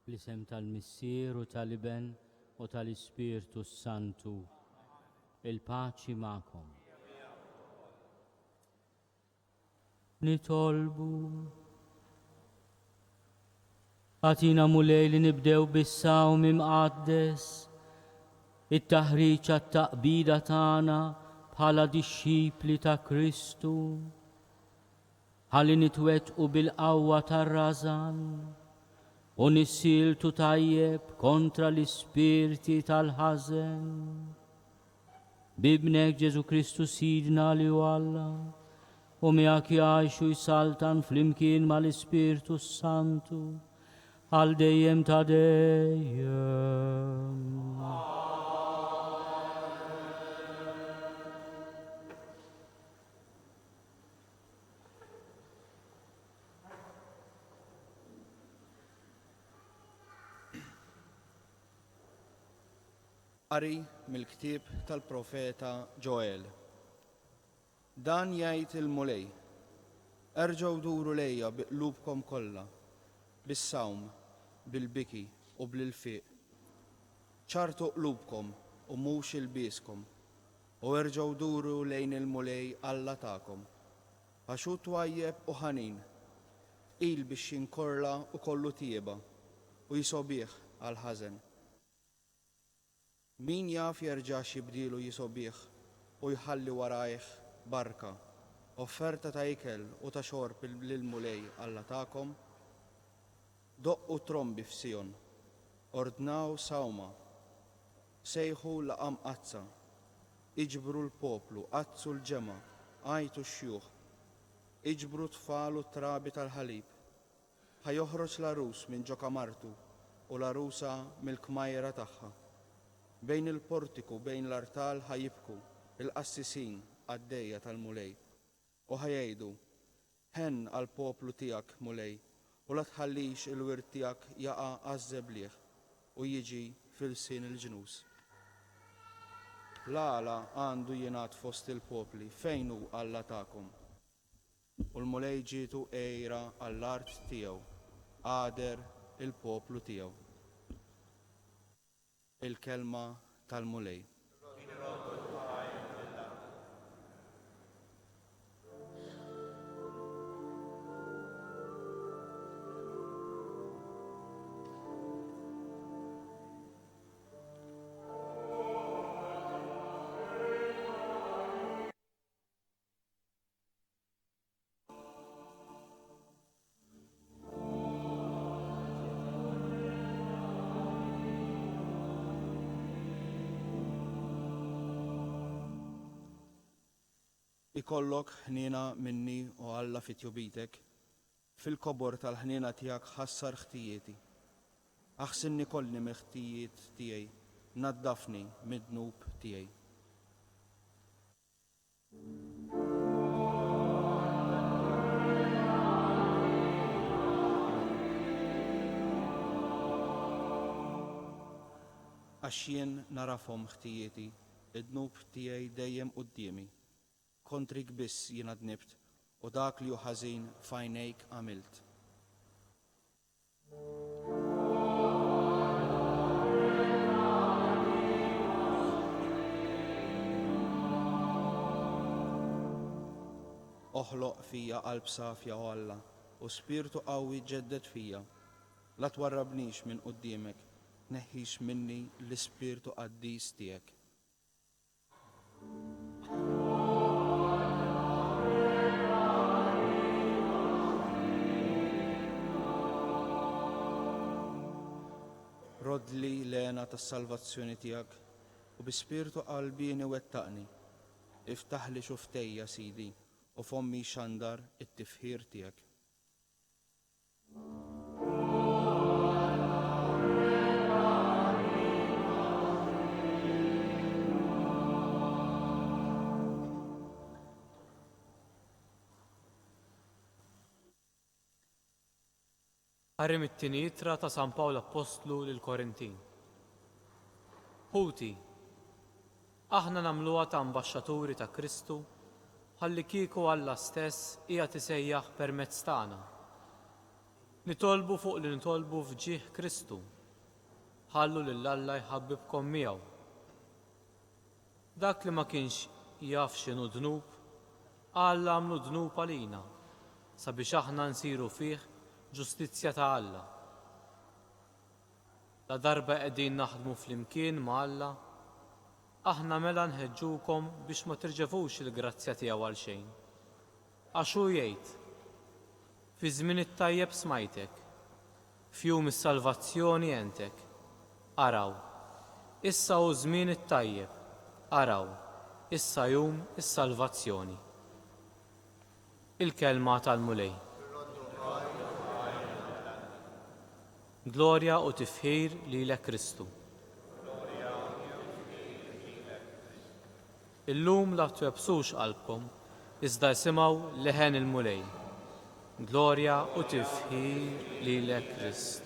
L-isem tal-Missier u tal-Iben u tal-Ispirtu Santu. Il-paċi ma'kom. Nitolbu. Għatina mulej li nibdew bis-sawm imqaddes, it-taħriġ għat-taqbida tagħna bħala dixxipli ta' Kristu, ħalli nitwettqu bil-qawwa tar-rażan u nissiltu tajjeb kontra l-ispirti tal-ħażen. Bibnek Ġesu Kristu Sidna li hu Alla, u miegħek jgħixu jsaltan flimkien mal-Ispirtu Santu għal dejjem ta' dejjem. Qari mill-ktieb tal-profeta Ġoel. Dan jgħid il-mulej: erġgħu duru lejja biqlubkom kollha, bis-sawm, bil-biki u bl-ilfiq. ċartu qlubkom u mhux ilbieskom, u erġgħu duru lejn il-mulej Alla tagħkom. Għax hu twajjeb u ħanin, il biex jinkorla u kollu tieba u jisobih għal ħażen. Min jaf jerġa' jibdielu jisobih u jħalli warajh barka, offerta ta' ikel u ta' xorb lil-mulej Alla tagħkom? Doqqu trombi f'Sion, ordnaw sawma, sejħu laqam qazza, iġbru l-poplu, qazzu l-ġema, għajtu x-xjuħ, iġbru tfal u trabi tal-ħalib. ħajoħroġ l-arus minn ġo kamartu u l-arusa mill-kmajra tagħha. Bejn il-portiku, bejn l-artal ħajibku il-qassisin għaddejja tal-mulej u ħajgħidu: ħen għal-poplu tiegħek mulej, u la tħallix il-wirt tiegħek jaqa' għaż-żebliħ u jiġi fil-sin il-ġnus. L-għala għandu jingħad fost il-popli fejn hu Alla tagħkom. U l-mulej ġietu qejra għall-art tiegħu, għader il-poplu tiegħu. Il-kelma tal-mulej. Ikollok ħniena minni u Alla fit-jubitek, fil-kobor tal-ħniena tiegħek ħassar ħtijieti. Aħsinni kollni mill-ħtijiet tiegħi, naddafni mid-dnub tiegħi. Għax jien narafhom ħtijieti, id-dnub tiegħi dejjem qudiemi. Kontrik biss jien dnibt u dak li hu ħażin f'għajnejk għamilt. Oħloq fija qalb safja u Alla u spirtu qawwi ġeddet fija. La twarrabnix minn quddiemek, neħħix minni l-ispirtu qaddis tiegħek. Rodli lena tas-salvazzjoni tiegħek u bi spirtu qalbini wettaqni. Iftaħli xuftejja Sidi u fommi xandar it-tifħir tiegħek. Qari mit-tinitra ta' San Pawl Apostlu lil Korintin. Ħuti, aħna nagħmluha ta' ambaxxaturi ta' Kristu, ħalli kieku Alla stess qiegħed isejjaħ permezz tagħna. Nitolbu fuq li nitolbu fġieħ Kristu. Ħallu lil Alla jħabbibkom miegħu. Dak li ma kienx jaf x'inhu dnub, Alla għamlu dnub għalina, sabiex aħna nsiru fih ġustizzja ta' Alla. La darba qegħdin naħdmu flimkien ma' Alla, aħna mela nħeġġukom biex ma tirġevux il-grazzja tiegħu għal xejn. Għax hu jgħid: fi żmien it-tajjeb smajtek, f'jum is-salvazzjoni għentek. Araw, issa hu żmien it-tajjeb, araw, issa jum is-salvazzjoni. Il-kelma tal-mulej. Glorja u tifħir lilek Kristu. Illum la twebsux qalbkom, iżda jsimgħu leħen il-mulej. Glorja u tifħir lilek Kristu.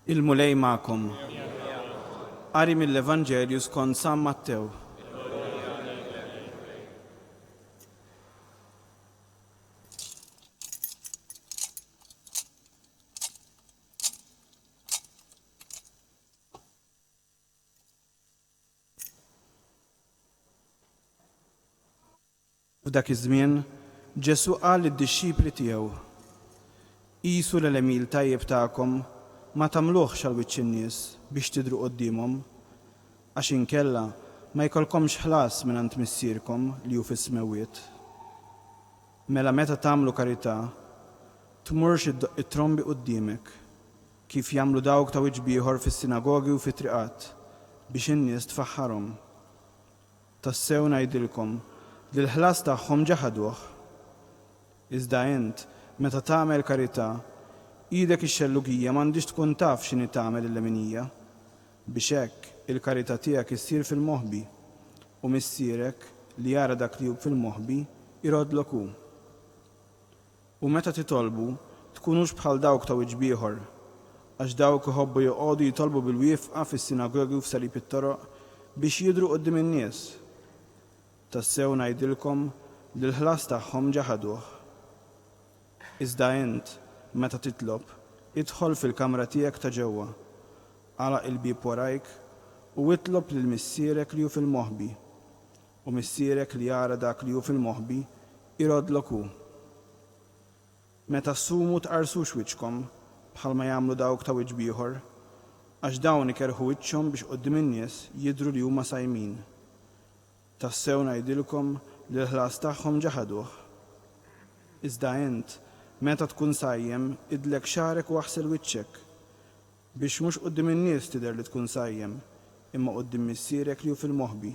Il-mulej ma'kom. Qari mill-Evanġelju skont San Mattew. F'dak iż-żmien Ġesu qal lid-dixxipli tiegħu: qisu l-elemil tajjeb tagħkom ma tagħmluhx għal wiċċ in-nies biex tidhru qudiemhom, għax inkella ma jkollkomx ħlas mingħand missierkom li hu fis-smewwiet. Mela meta tagħmlu karità, tmurx it-trombi quddiemek, kif jagħmlu dawk ta' wiċċ ieħor fis-sinagogi u fit-triqat biex in-nies tfaħħarhom. Tassew ngħidilkom li l-ħlas tagħhom ġaħaduh. Iżda int meta tagħmel karità, idek ix-xellugija m'għandix tkun taf x'inhi tagħmel il-leminija, biex hekk il-karità tiegħek issir fil-moħħbi u missierek li jara dak li hu fil-moħħbi irodlok hu. U meta titolbu tkunux bħal dawk ta' wiċċ ieħor, għax dawk iħobbu joqogħdu jitolbu bil-wieqfa fis-sinagogi u f'salib it-toroq biex jidhru quddiem in-nies. Tassew ngħidilkom li l-ħlas tagħhom ġaħaduh. Iżda int meta titlob, idħol fil-kamra tiegħek ta' ġewwa, għalaq il-bieb warajk u itlob lil missierek li hu fil-moħħbi, u missierek li jara dak li hu fil-moħħbi irodlok hu. Meta ssumu tqarsux wiċċkom bħalma jagħmlu dawk ta' wiċċ ieħor, għax dawn ikerħu wiċċhom biex quddiem in-nies jidhru li huma sajmin. Tassew ngħidilkom li l-ħlas tagħhom ġaħaduh. Iżda int meta tkun sajjem idlek xarek u aħsel wiċċek biex mhux quddiem in-nies tidher li tkun sajjem, imma quddiem missierek li hu fil-moħħbi,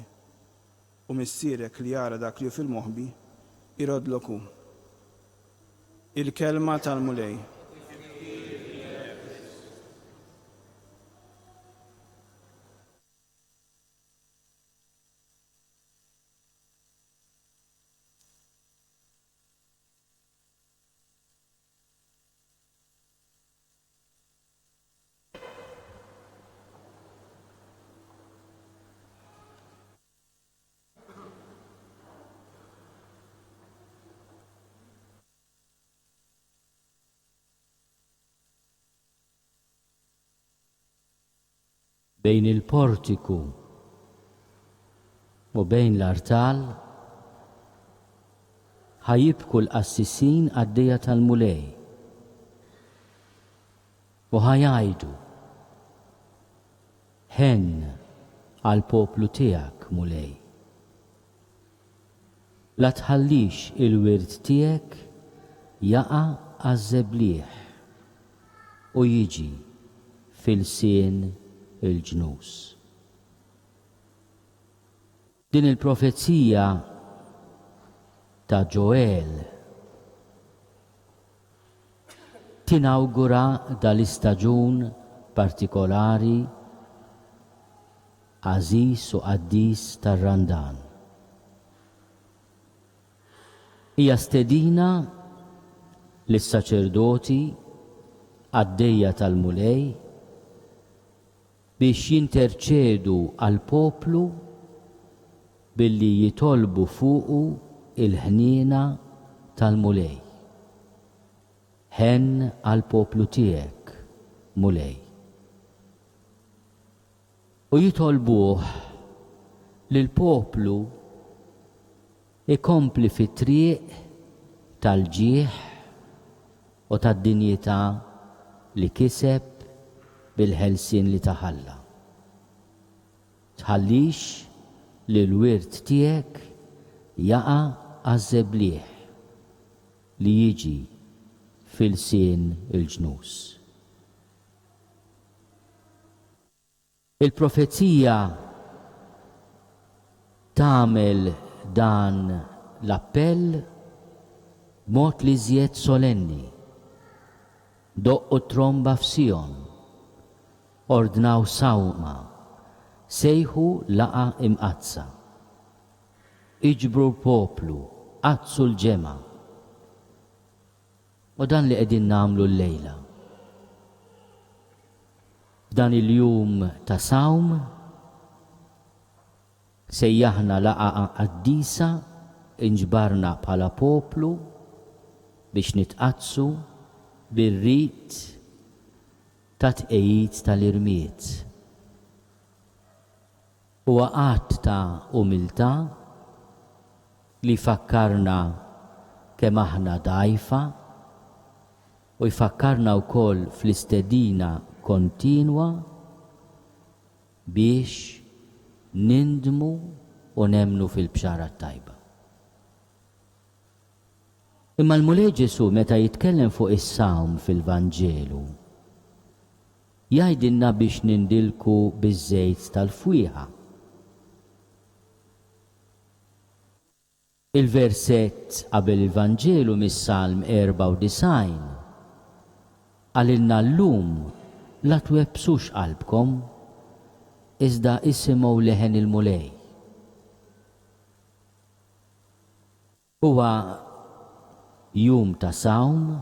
u missierek li jara dak li hu fil-moħħbi irodlok hu. Il-kelma tal-mulej. Bejn il-portiku u bejn l-artal ħajibku l-qassisin għaddejja tal-mulej u ħajajdu: ħen għal-poplu tiegħek mulej. La tħallix il-wirt tiegħek jaqa' għaż-żeblieħ u jiġi fil-sien il-ġnus. Din il-profezija ta' Ġoel tinawgura dal-istaġun partikolari għażiż u qaddis tar-Randan. Hija stedina lis-saċerdoti għaddejja tal-mulej biex jinterċedu għal poplu billi jitolbu fuqu il-ħniena tal-mulej. Ħen għal poplu tiegħek, mulej. U jitolbuh li l-poplu ikompli fit-triq tal-ġieħ u tad-dinjità li kiseb bil-ħelsien li taħalla. Tħallix li l-wirt tiegħek jaqa' għaż-żeblieħ li jiġi fil-sien il-ġnus. Il-profezija tagħmel dan l-appell b'mod li żjed solenni. Doqqu tromba f'Sion, ordnaw sawma, sejħu laqa imqazza. Iġbru l-poplu, qazzu l-ġema. U dan li qegħdin nagħmlu l-lejla. F'dan il-jum ta' sawm sejjaħna laqa Quddiesa, inġbarna bħala poplu biex nitqazzu bir-rit ta' tqejjid tal-irmiet. Huwa qatt ta' umiltà li fakkarna kemm aħna dgħajfa u jfakkarna wkoll fl-istedina kontinwa biex nindmu u nemmnu fil-bxara tajba. Imma l-mulej Ġesu meta jitkellem fuq is-sawm fil-Vanġelu jgħidilna biex nindilku biż-żejt tal-fwieħa. Il-versett qabel il-Vanġelu mis-Salm 94 għalilna llum la twebsux qalbkom iżda isimgħu leħen il-mulej. Huwa jum ta' sawm,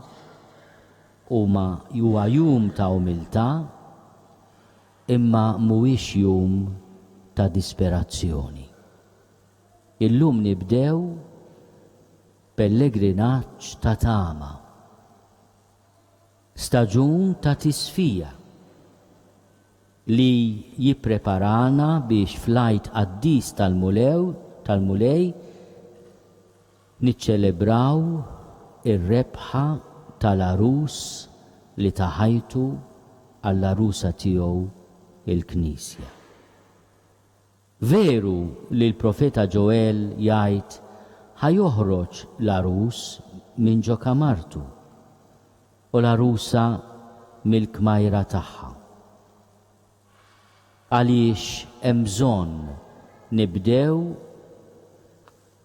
huwa jum ta' umiltà, imma mhuwiex jum ta' disperazzjoni. Illum nibdew pellegrinaġġ ta' tama, staġun ta' tisfija li jippreparana biex flajt qaddis tal-mulej niċċelebraw ir-rebħa tal-arus li taħajtu għall-arusa tiegħu il-Knisja. Veru li l-profeta Ġoel jgħid ħajoħroġ l-arus minn ġo kamartu u l-arusa mill-kmajra tagħha. Għaliex hemm bżonn nibdew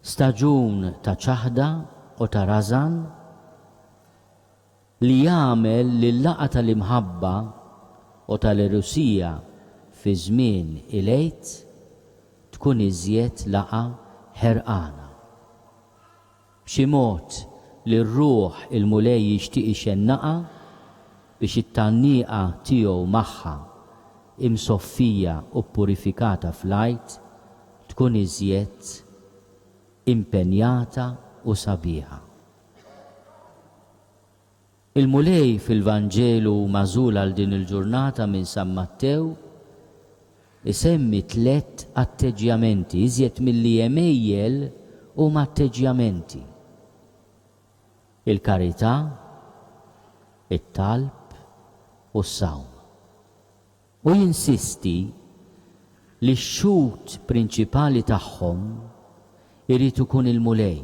staġun ta' ċaħda u ta' rażan li jagħmel lil-laqgħa tal-imħabba u tal-irusija fi żmien il-għid tkun iżjed laqgħa ħerqana. B'xi mod li r-ruħ il-mulej jixtieq ixennaqa biex it-tannieqa tiegħu magħha imsoffija u purifikata fl-għajt tkun iżjed impenjata u sabiħa. Il-mulej fil-Vanġelu mażul għal din il-ġurnata minn San Mattew isemmi 3 atteġġjamenti iżjed milli emejjel huma atteġġjamenti. Il-karità, it-talb u s-sawm. U jinsisti li x-xut prinċipali tagħhom irid ikun il-mulej.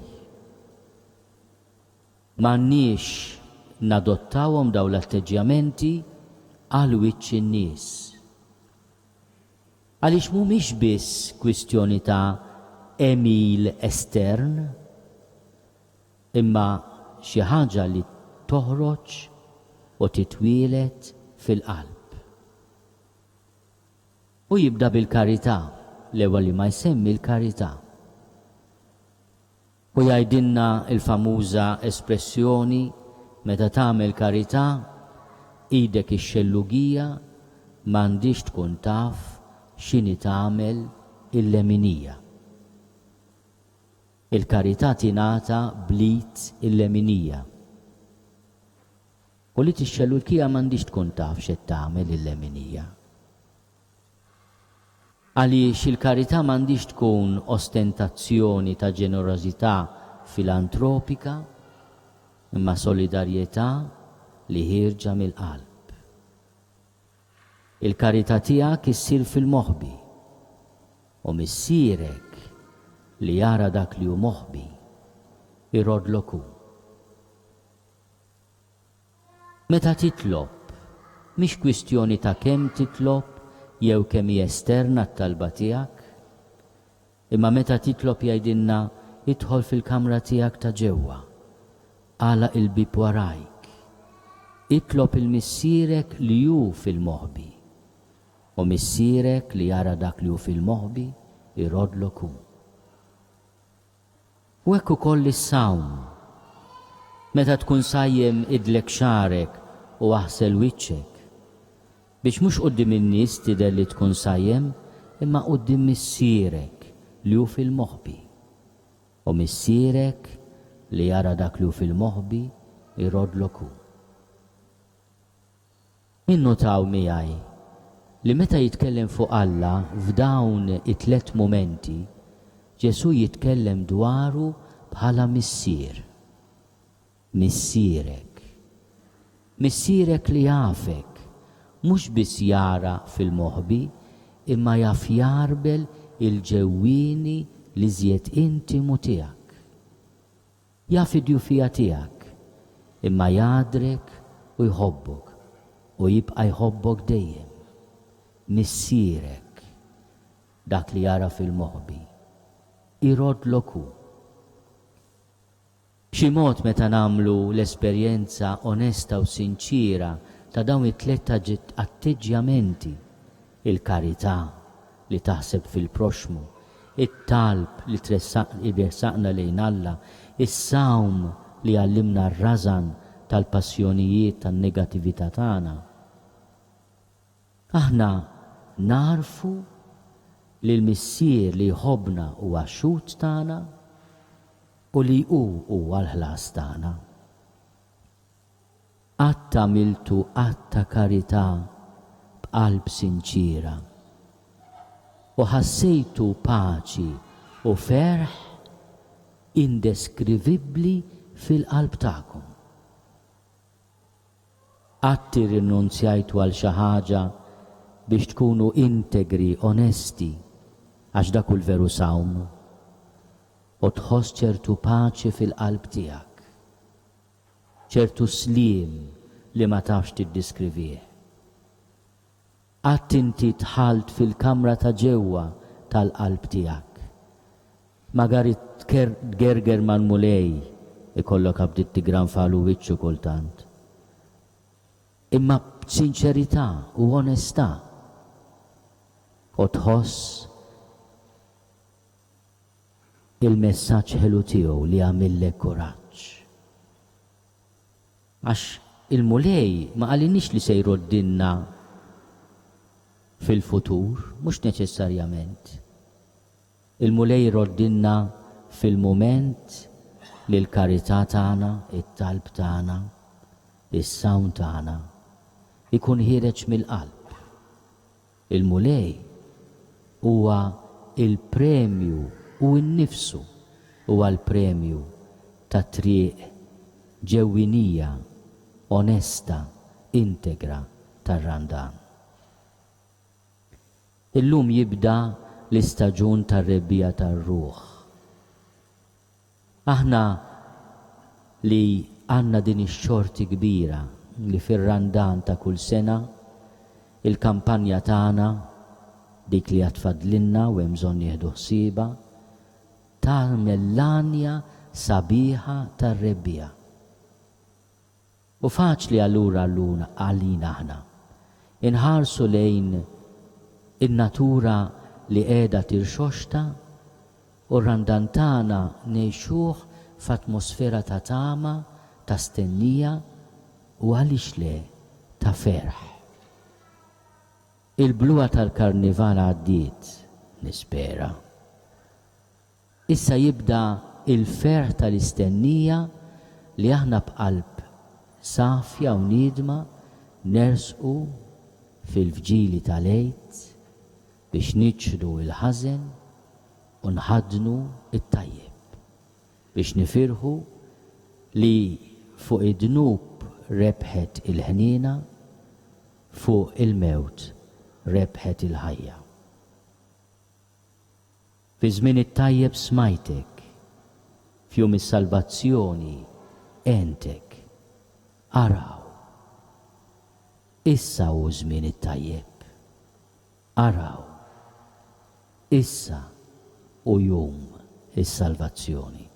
M'għandniex nadottawhom dawn l-atteġġjamenti għal wiċċ in-nies. Għaliex mhumiex biss kwistjoni ta' emil estern, imma xi ħaġa li toħroġ u titwielet fil-qalb. U jibda bil-karità, l-ewwel li ma jsemmi l-karità. U jgħidilna il-famuża espressjoni meta tagħmel karità idek ix-xellugija m'għandix tkun taf x'inhi tagħmel il-leminija. Il-karità tingħata blit il-leminija. U li tix-xellugija m'għandix tkun taf x'qed tagħmel il-leminija. Għaliex il-karità m'għandix tkun ostentazzjoni ta' ġenerożità filantropika, imma solidarjetà li ħirġa mill-qalb. Il-karità tiegħek issir fil-moħħbi u missierek li jara dak li hu moħħbi irodlok hu. Meta titlob, mhix kwistjoni ta' kemm titlob jew kemm hi esterna t-talba tiegħek, imma meta titlob jgħidilna idħol fil-kamra tiegħek ta' ġewwa, għalaq il-bib warajk, itlob il-missierek li hu fil-moħħbi u missierek li jara dak li hu fil-moħħbi irodlok hu. U hekk ukoll is-sawm, meta tkun sajjem idlek xarek u aħsel wiċċek, biex mhux quddiem in-nies tidher li tkun sajjem, imma quddiem missierek li hu fil-moħħbi u missierek li jara dak li hu fil-moħħbi irodlok hu. Innotaw miegħi li meta jitkellem fuq Alla f'dawn it-tlet momenti, Ġesu jitkellem dwaru bħala missier. Missierek. Missierek li jafek, mhux biss jara fil-moħħbi, imma jaf jarbel il-ġewwieni li żjed intimu tiegħek. Jaf id-djufija tiegħek, imma jadrek u jħobbok u jibqa' jħobbok dejjem. Missierek, dak li jara fil-moħħbi, irodlok hu. B'xi mod meta nagħmlu l-esperjenza onesta u sinċira ta' dawn it-tliet atteġġjamenti, il-karità li taħseb fil-proxmu, it-talb li tressaqna lejn Alla, is-sawm li għallimna r-rażan tal-passjonijiet tan-negattività tagħna. Aħna narfu li l-missier li jħobbna huwa x-xut tagħna u li hu huwa l-ħlas tagħna. Qatt għamiltu qatt ta' karità b'qalb sinċira u ħassejtu paċi u ferħ indeskrivibbli fil-qalb tagħkom. Qatt irrinunzjajtu għal xi ħaġa biex tkunu integri, onesti, għax dak hu l-veru sawm, u tħoss ċertu paċi fil-qalb tiegħek, ċertu sliem li ma tafx tiddiskrivih. Qatt inti tħalt fil-kamra ta' ġewwa tal-qalb tiegħek, magari tgerger mal-mulej ikollok abdiet tigranfalu wiċċu kultant, imma b'sinċerità u onestà u tħoss il-messaġġ ħelu tiegħu li għamillek kuraġġ. Għax il-mulej ma qalinix li se jroddilna fil-futur, mhux neċessarjament. Il-mulej jroddilna fil-mument li l-karità tagħna, it-talb tagħna, is-sawm tagħna ikun ħireġ mill-qalb. Il-mulej huwa il-premju u nnifsu huwa l-premju ta' triq ġewwinija, onesta, integra tar-Randan. Illum jibda l-istaġun tar-rebbija tar-ruħ. Aħna li għandna din ix-xorti kbira li fir-Randan ta' kull sena, il-kampanja tagħna dik li għatfadlinna u hemm bżonn jieħdu ħsieba, tagħmel l-anja sabiħa tar-rebbija. U faċli allura għalina aħna inħarsu lejn in-natura li qiegħda tirxoxta u r-randan tagħna ngħixuh f'atmosfera ta' tama, ta' stennija u għaliex le ta' ferħ. Il-bluwa tal-karnival għaddiet, nispera. Issa jibda il-ferħ tal-istennija li aħna b'qalb safja u nidma nersqu fil-fġili tal-għid biex niċċru il-ħażen u nħadnu it-tajjeb, biex nifirħu li fuq id-dnub rebħet il-ħnina, fuq il-mewt rebħet il-ħajja. Fi żmien it-tajjeb smajtek, f'jum is-salvazzjoni entek. Araw, issa hu żmien it-tajjeb. Araw, issa u jum is-salvazzjoni.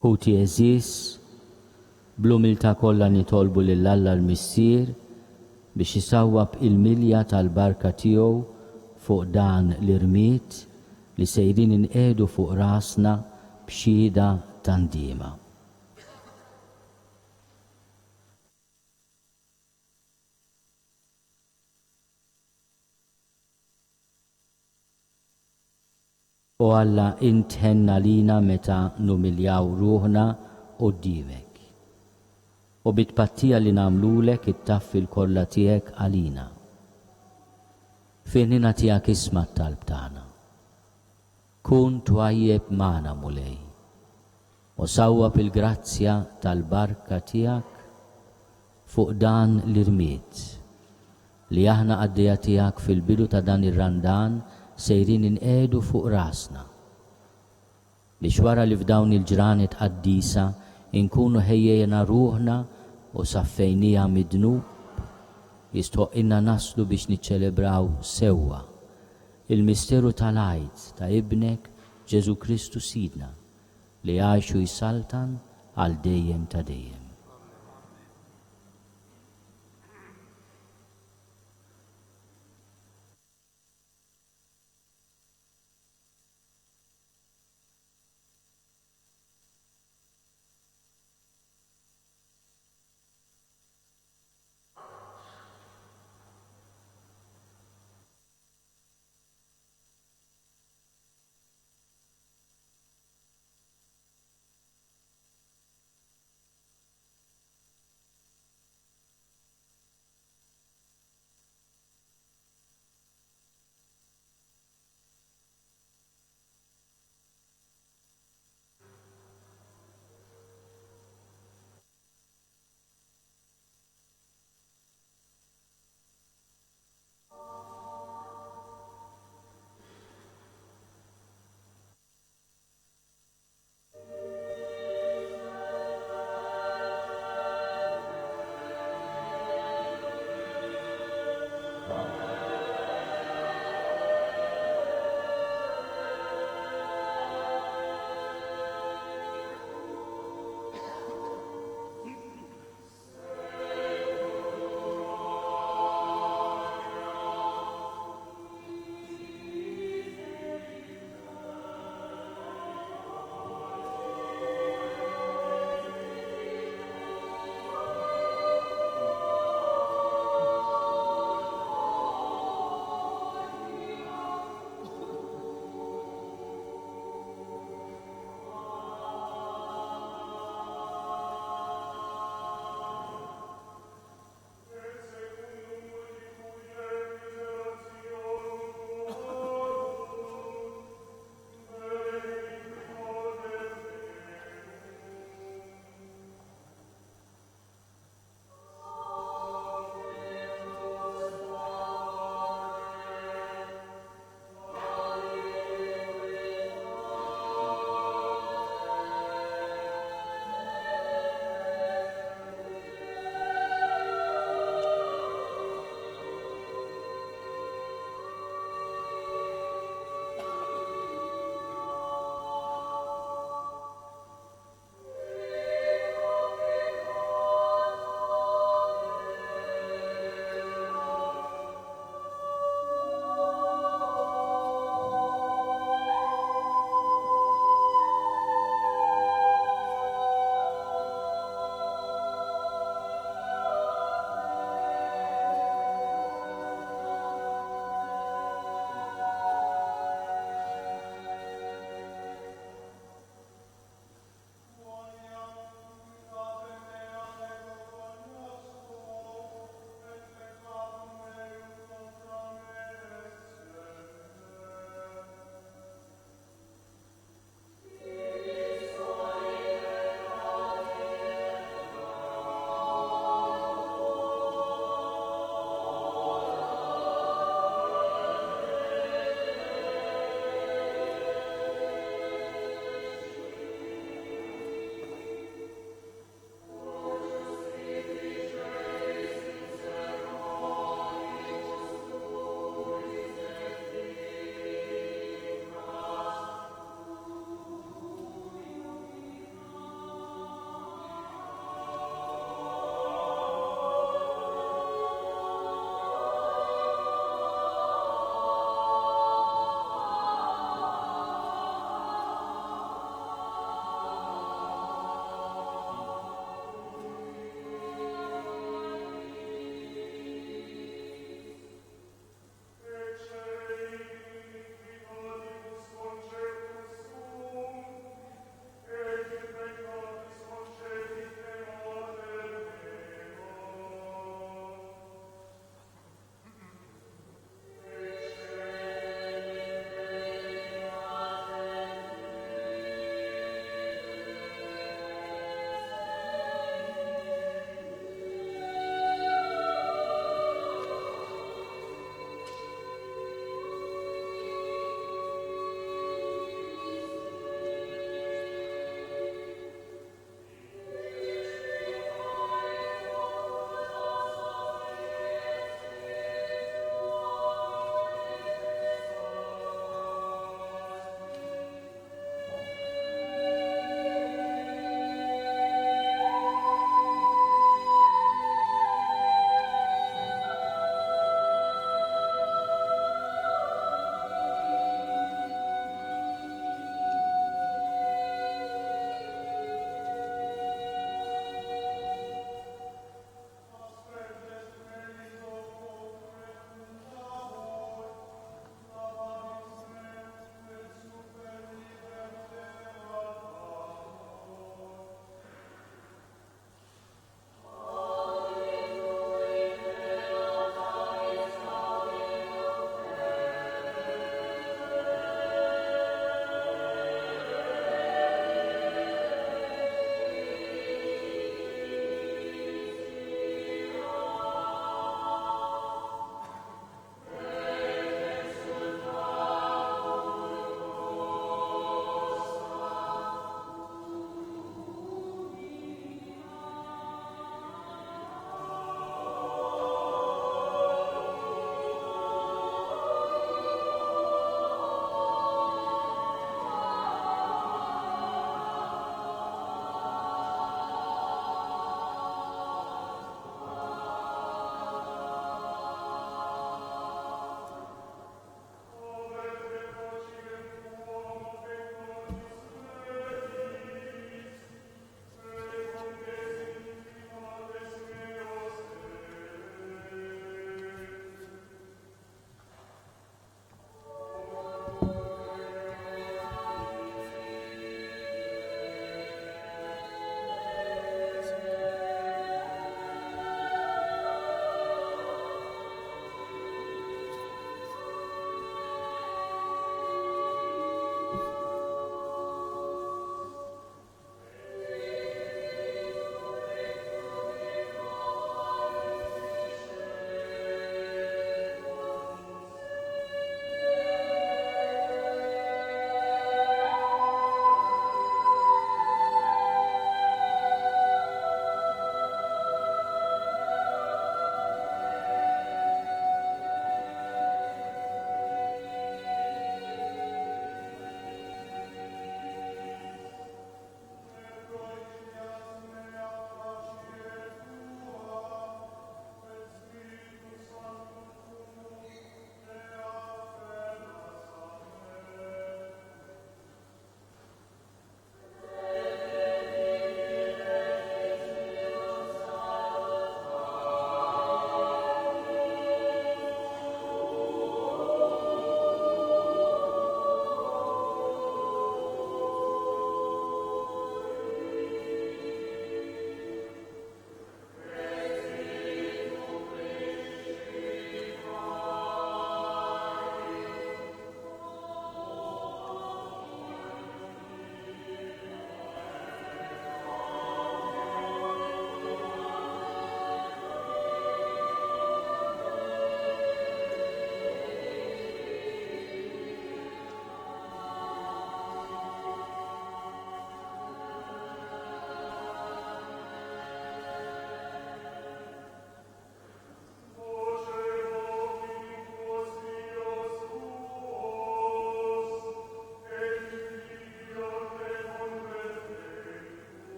Quddiesa, bl-umiltà kollha nitolbu lil Alla l-Missier biex isawwab il-milja tal-barka tiegħu fuq dan l-irmiet li sejrin inqedu fuq rasna b'xhieda tandiema. U Alla intħenna lina meta numiljaw ruħna quddiemek. U bit-pattija li nagħmlulek it-taffi l-kollha tiegħek għalina. Fenina tiegħek isma' t-talb tagħna. Kun twajjeb magħna mulej. U sawwab il-grazzja tal-barka tiegħek fuq dan l-irmiet li aħna għaddejja tiegħek fil-bidu ta' dan ir-randan sejrin inqedu fuq rasna. Biex wara li f'dawn il-ġranet Quddiesa inkunu ħejjejna ruħna u saffejnija mid-dnub, jistħoqilna naslu biex niċċelebraw sewwa il-misteru tal-għajt ta' ibnek Ġesu Kristu Sidna li għajxu jsaltan għal dejjem ta' dejjem.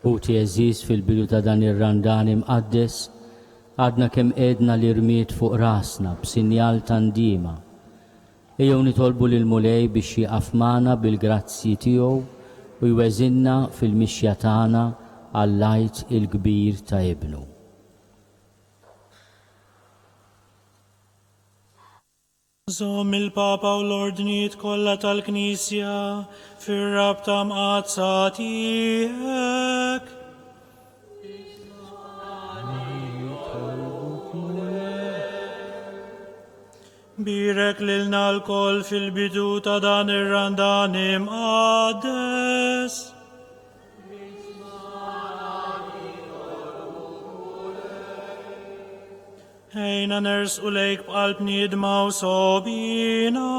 U tjeżis fil-bidu ta' dan ir-Randan imqaddes, għadna kemm edna li rmiet fuq rasna b'sinjal tandima. Ejjew nitolbu lil mulej biex jieqaf magħna bil-grazzi tiegħu u jweżinna fil-mixja tagħna għall-lajt il-kbir ta' ibnu. Żomm il-Papa u l-ordnijiet kollha tal-Knisja fir-rabta mqazza tiegħek. Birek lilna l-koll fil-bidu ta' dan ir-Randan imqaddes. Ejna nersqu lejk b'qalb niedma u sobina.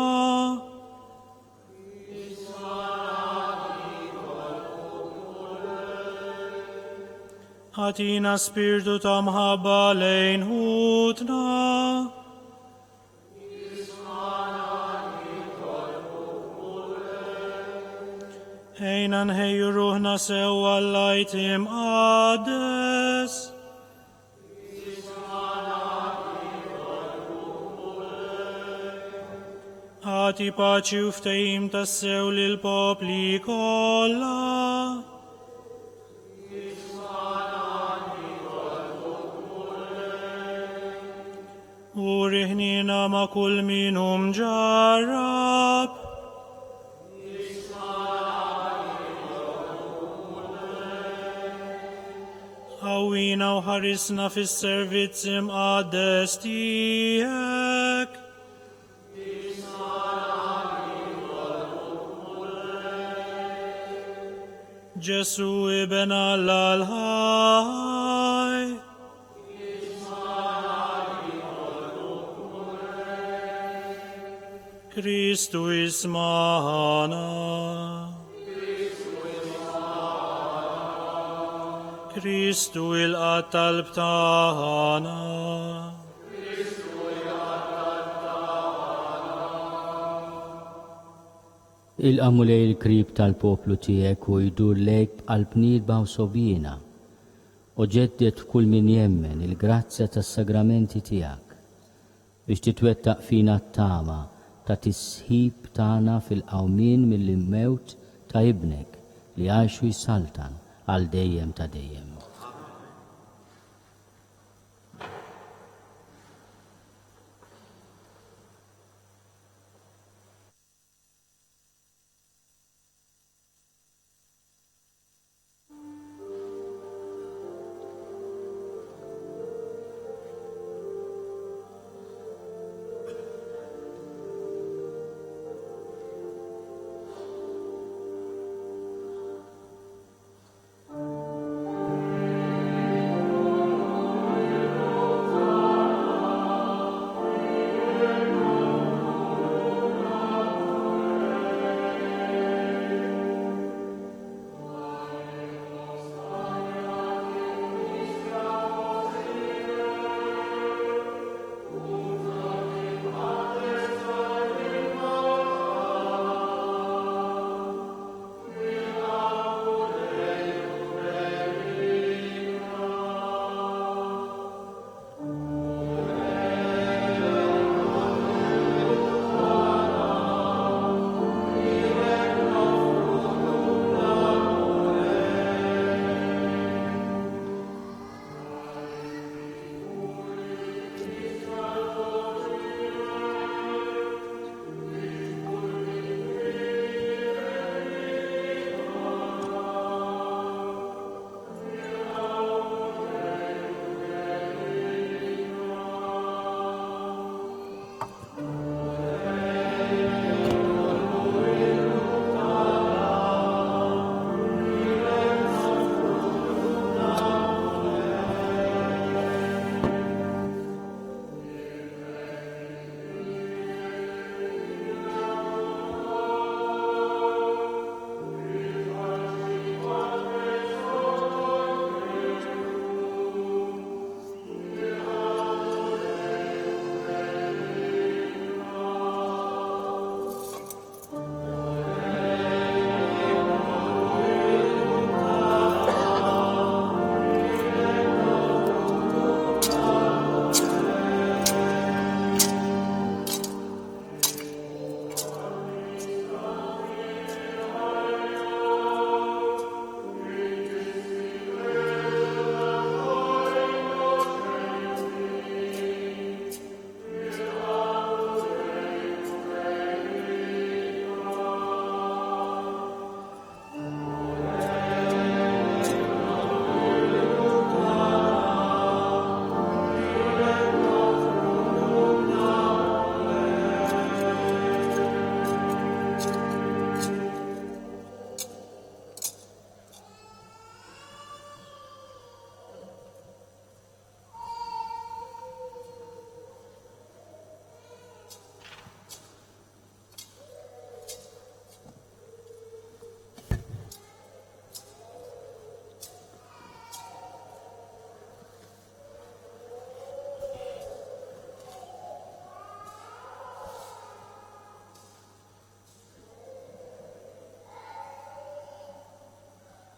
Ħatina spiritu ta' mħabba lejn ħutna. Ejna nħejju ruħna sewwa l-lajt imqaddes. Ħati paċi u ftehim tassew lil popli kollha. U riħnina ma' kull minhom ġarrab. Ħawwina u ħarisna fis-servizz imqaddes tiegħek. Ġesu iben Alla l-ħaj. Kristu ismana. Kristu il-qattal b'tagħna. Il-qamu lej il-krib tal-poplu tiegħek u jdur lejk b'qalb niedba u sobjina u ġeddet kull min jemmen il-grazzja tas-sagramenti tiegħek biex titwettaq fina t-tama ta' tisħib tagħna fil-qawmien mill-immewt ta' ibnek li għaxu jsaltan għal dejjem ta' dejjem.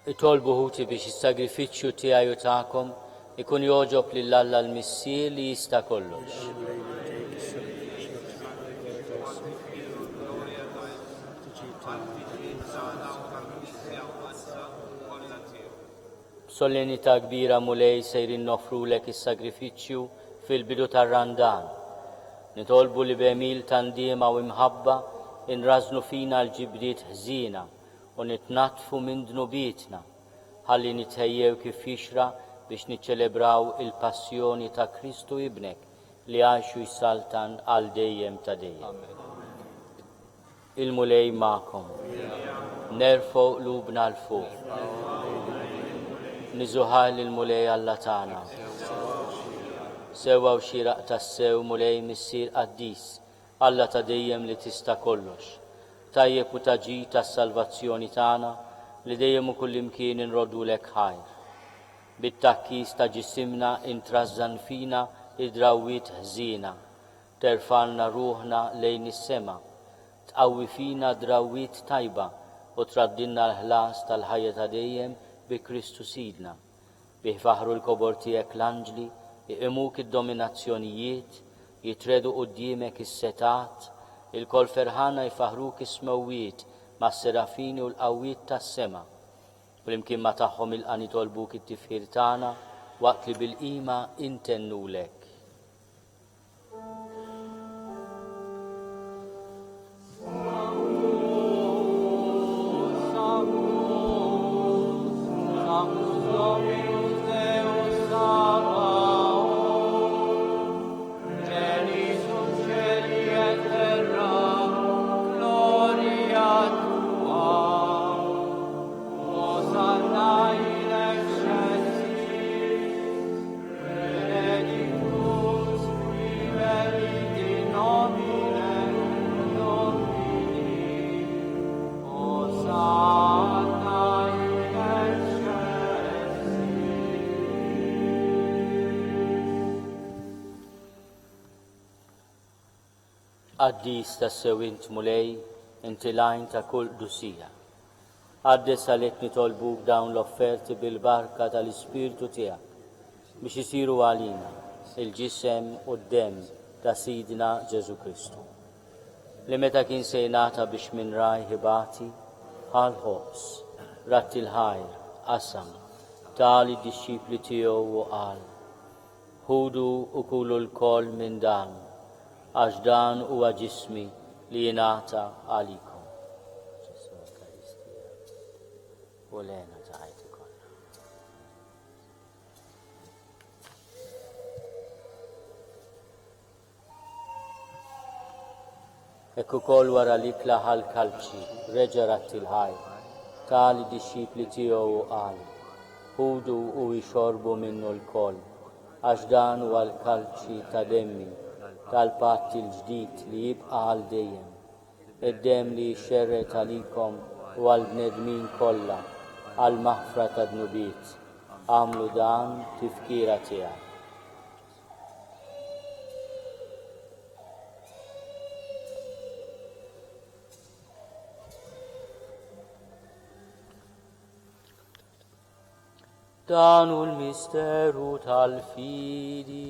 Itolbu ħuti biex is-sagrifiċċju tiegħi u tagħkom ikun joġob lil Alla l-Missier li jista' kollox. Sollenità kbira mulej sejrin nofrulek is-sagrifiċċju fil-bidu tar-Randan. Nitolbu li b'emil tandiema u imħabba inrażnu fina l-ġibriet ħżina u nitnatfu minn dnubietna ħalli nitħejjew kif jixra biex niċċelebraw il-passjoni ta' Kristu ibnek li għaxu jsaltan għal dejjem ta' dejjem. Il-mulej ma'kom. Nerfgħu qlubna l fuq. Niżuħal il-mulej Alla tagħna. Sewwa u xieraq tas-sew mulej missier Qaddis, Alla ta' dejjem li tista' kollox. Tajjeb u taġi tas-salvazzjoni tagħna li dejjem u kullimkien inrodulek ħajr. Bit-takkis ta' ġisimna intrażżan fina id-drawwiet ħżiena, terfalna ruħna lejn is-sema, tqawwi fina drawwiet tajba u traddinna l-ħlas tal-ħajja ta' dejjem bi Kristu sidna. Bih faħru l-kobor tiegħek l-anġli, iqimuk id-dominazzjonijiet, jitredu quddiemek is-setat, il-kol ferħana jfaħruk is-smewwiet mas-serafini u l-qawwiet tas-sema. Flimkien ma tagħhom ilqa' nitolbuk it-tifħir tagħna waqt li bil-qima intennulek. Qaddis tas-sewint mulej inti lajn ta' kull Quddiesija. Qaddes għalhekk nitolbuk dawn l-offerti bil-barka tal-Ispirtu tiegħek biex isiru għalina il-ġisem u d-demm ta' Sidna Ġesu Kristu. Li meta kien se jingħata biex minn raj ħibati għal ħobs, ratti l-ħajr, qasam, tali d-dixxipli tiegħu u qal: ħudu u kulu l-koll minn dan, għax dan huwa ġismi li jingħata għalikom. Ġesu Eukaristija u lena ta' ħajti kollha. Hekk ukoll wara li tlaħal kalċi reġa' ratti l-ħajr, tali dixxipli tiegħu u qal: ħudu u jxorbu minnu l-koll, għax dan huwa l-kalċi ta' demmi tal-patt il-ġdid li jibqa' għal dejjem, id-demm li jxerret għalikom u għall-bnedmin kollha għal maħfra ta' dnubiet. Għamlu dan tifkira tiegħek. Dan hu l-misteru tal-fidi.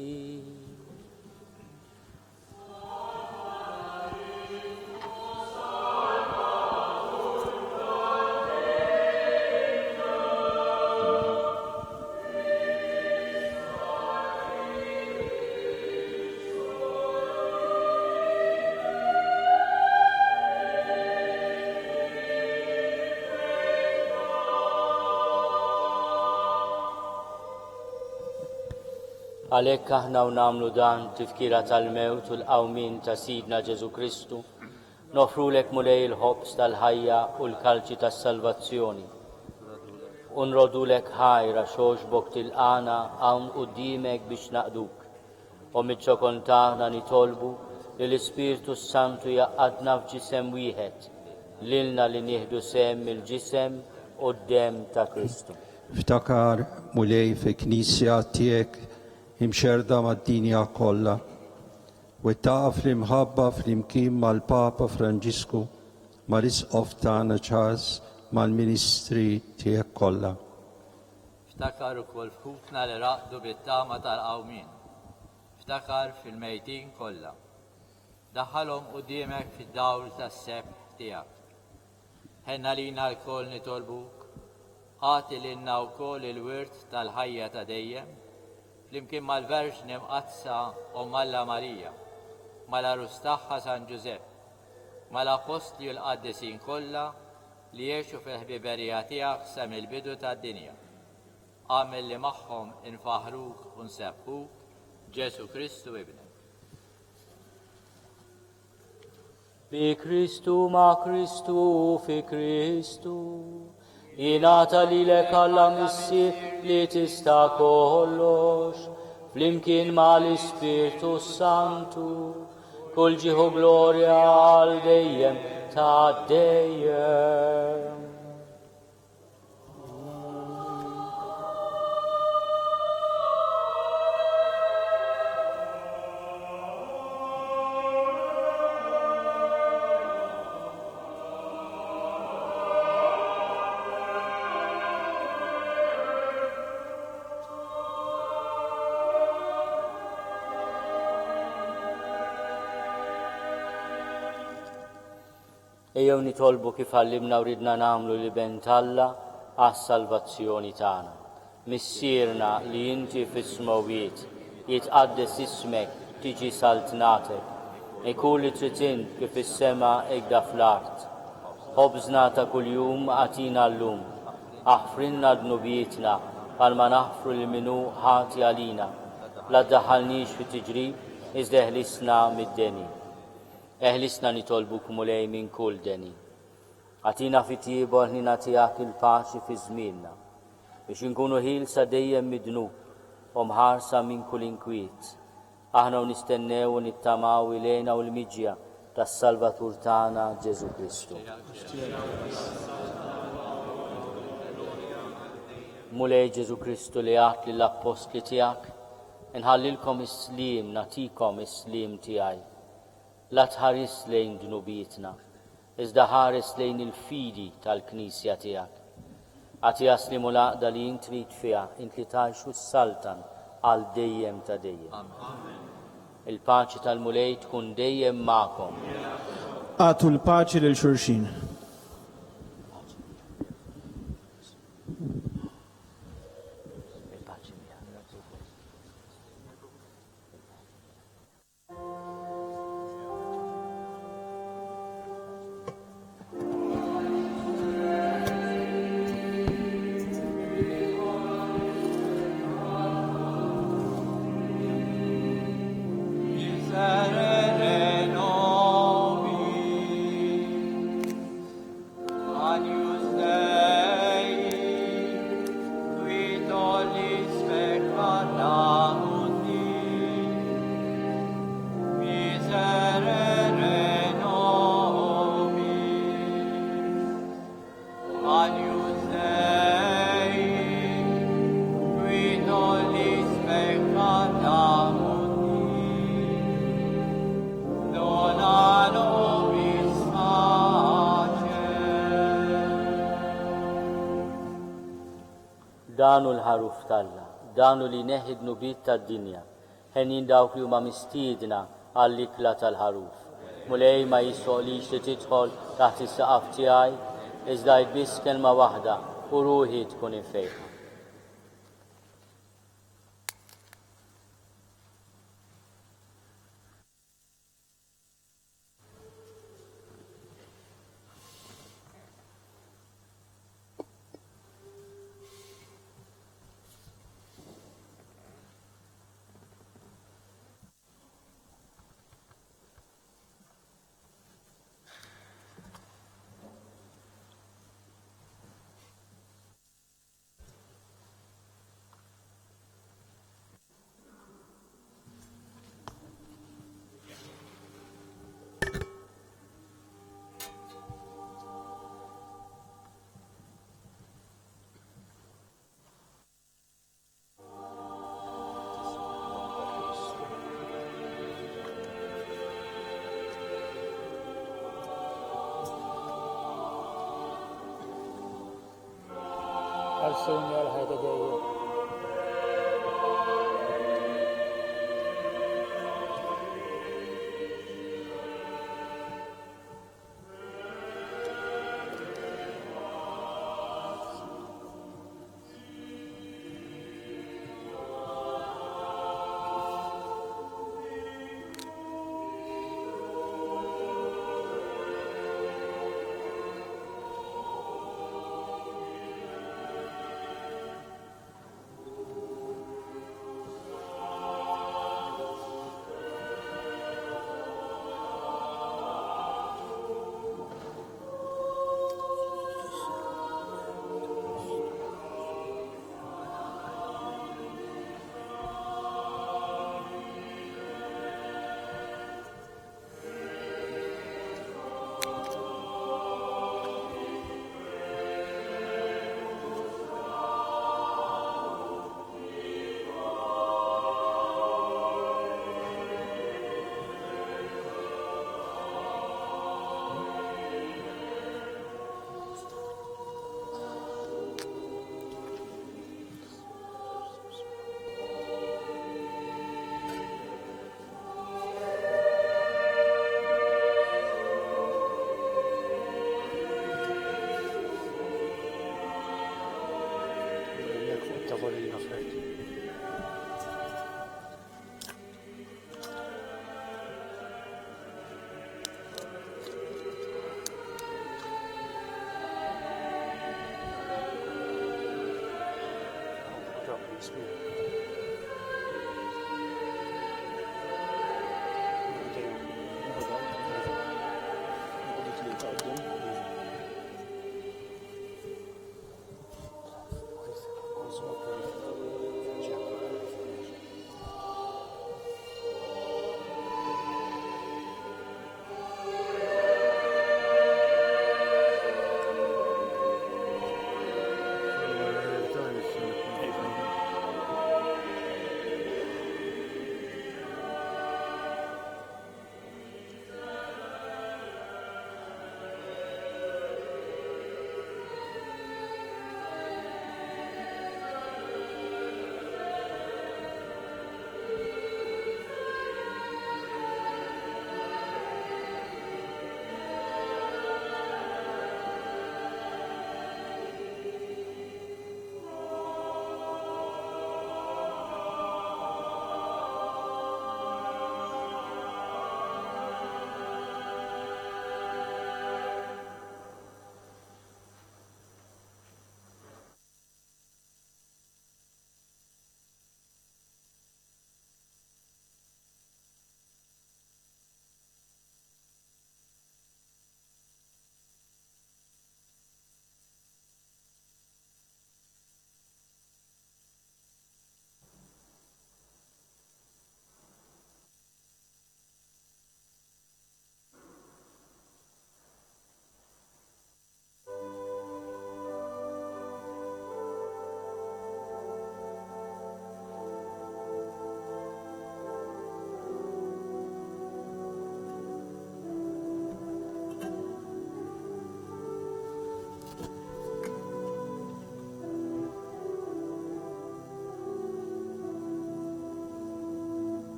Għalhekk aħna u nagħmlu dan tifkira tal-mewt u l-qawmin ta' Sidna Ġesu Kristu, nofrulek mulej il-ħobs tal-ħajja u l-kalċi tas-salvazzjoni. U nrodulek ħajra xogħbok tilqana hawn quddiemek biex naqduk. U miċ-ċokol tagħna nitolbu li l-Ispirtu Santu jaqgħadna f'ġisem wieħed, lilna li nieħdu sehem il-ġisem u d-demm ta' Kristu. Ftakar mulej fi knisja tiegħek imxerda mad-dinja kollha u taqaf fl-imħabba fl-imkien mal-Papa Franġisku, mal-Isqof tagħna Charles, mal-ministri tiegħek kollha. Ftakar ukoll fħutna li raqdu bit-tama tal-qawmin. Ftakar fil-mejtin kollha. Daħħalhom quddiemek fid-dawl tas-sebħ tiegħek. Ħenna lina l-koll nitolbuk, ħati lilna wkoll il-wirt tal-ħajja ta' dejjem, flimkien mal-Verġni Mqazza Alla Marija, mal-arus tagħha San Ġusepp, mal-apostli u l-qaddisin kollha li jgħixu fil-ħbiberija tiegħek sa mill-bidu tad-dinja. Għamel li magħhom infaħruk u nsebħuk Ġesu Kristu ibnek. Fi Kristu, ma Kristu, fi Kristu, jingħata lilek Alla missier li tista' kollox, flimkien mal-Ispirtu Santu, kull ġieħu glorja għal dejjem ta' dejjem. Ejjew nitolbu kif għallimna u ridna nagħmlu li bent Alla għas-salvazzjoni tagħna. Missierna li inti fis-smawiet, jitqaddes ismek, tiġi saltnatek, ikun li trid int kif is-sema hekk fl-art. Ħobżna ta' kuljum għatina llum, aħfrinna dnubietna bħalma naħfru lil minhu ħati għalina. La ddaħħalniex fi tiġrib iżda eħlisna mid-deni. Eħlisna nitolbuk mulej minn kull deni. Għatina fi tiebu ħnina tiegħek il-paċi fi żmienna, biex inkunu ħielsa dejjem midnub u mħarsa minn kull inkwiet. Aħna nistennew u nittamaw ilejna u l-miġja tas-Salvatur tagħna Ġesu Kristu. Mulej Ġesu Kristu li għat lill-apostli tiegħek, inħallilkom is-slim, natikom is-slim tiegħi. La tħares lejn dnubietna, iżda ħares lejn il-fidi tal-Knisja tiegħek. Għati jaslimu l-għaqda li int trid fiha, int li tgħixu s-saltan għal dejjem ta' dejjem. Il-paċi tal-mulej tkun dejjem magħkom. Għatu l-paċi lil xulxin. Danu l-ħaruf talla, danu li neħid nubiet tad-dinja, ħenin dawk li huma mistiedna għall-ikla tal-ħaruf. Mulej ma jissoqlix li tidħol taħt is-saqaf tiegħi, iżda biss kelma waħda u ruħi tkun infejħa. وارثوني والحياة دائما.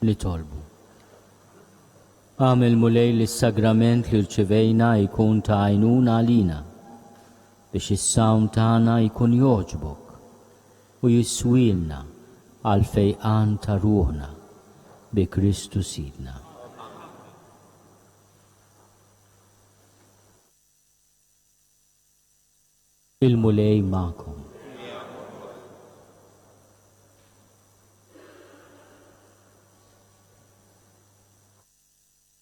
Nitolbu. Għamil mulej li s-sagrament li rċivejna jkun ta' għajnuna għalina biex is-sawn tagħna jkun joġbok u jiswilna għal fejqan ta' ruħna bi Kristu Sidna. Il-mulej ma'kom.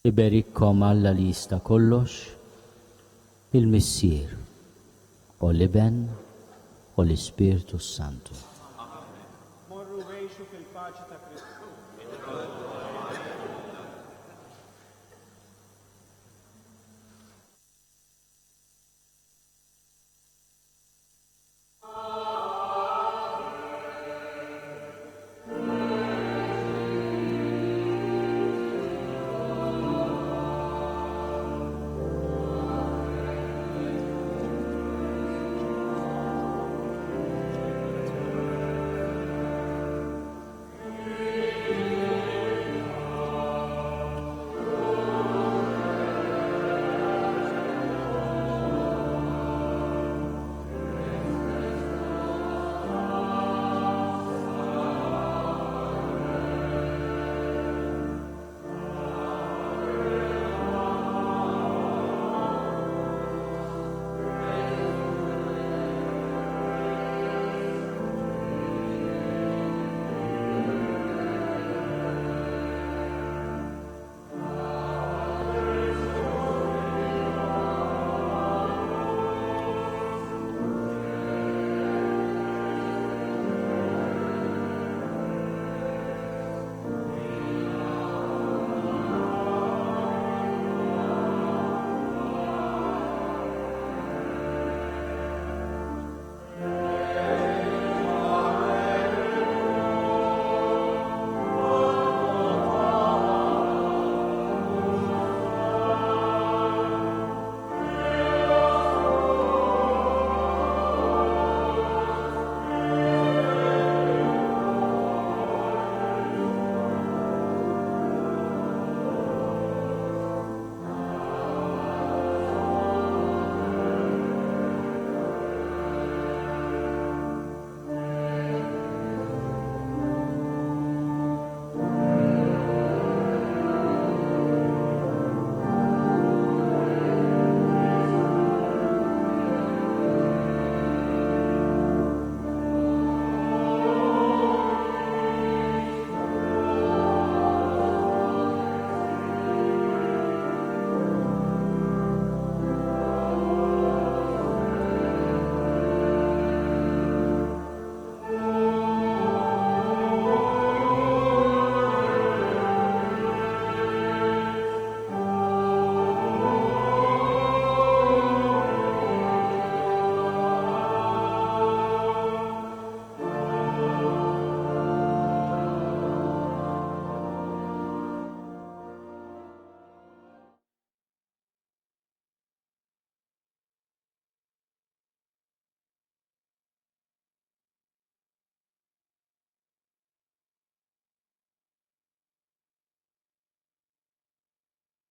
Iberikkom Alla li jista' kollox, il-Missier, u l-Iben, u l-Ispirtu Santu. Morru għejxu fil-paċi ta' Kristu.